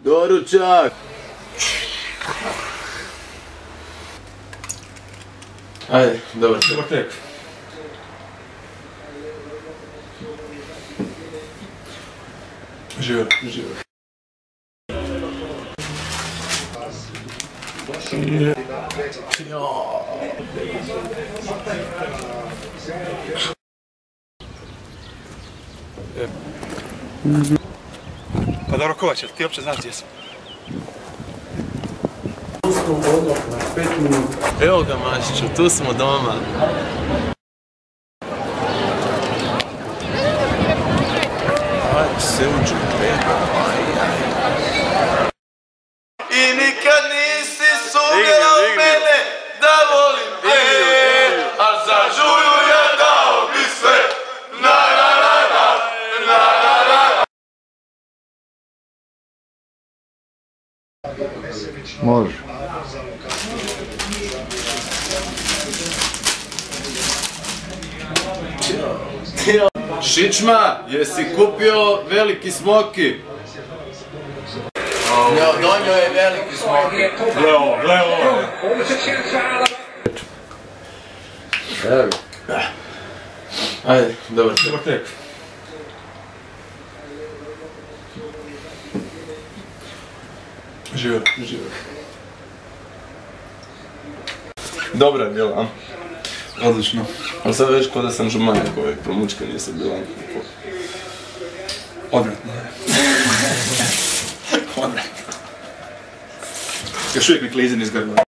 Doručak! Ajde, dobar tek. Dobar tek. Živjeli, živjeli. Pa dobro, Kovač, ti uopće znaš gdje sam? Evo ga Mašiću, tu smo doma. Ajde se uđu, I nikad nisi sumnjala u mene da volim te, a za žuju ja dao bi sve. Na na na na, na na na. Može. Šičma, jesi kupio veliki smoki? Donio je veliki smoki. Leo. Evo ga. Ajde, dobar tek. Dobar tek. Živjeli, živjeli. Dobra je bila, a? Odlično. Ali sad već ko da sam žumanjak ovaj, promučka nisam bila. Odvratno je. Odvratno. Još uvijek mi klizi niz grla.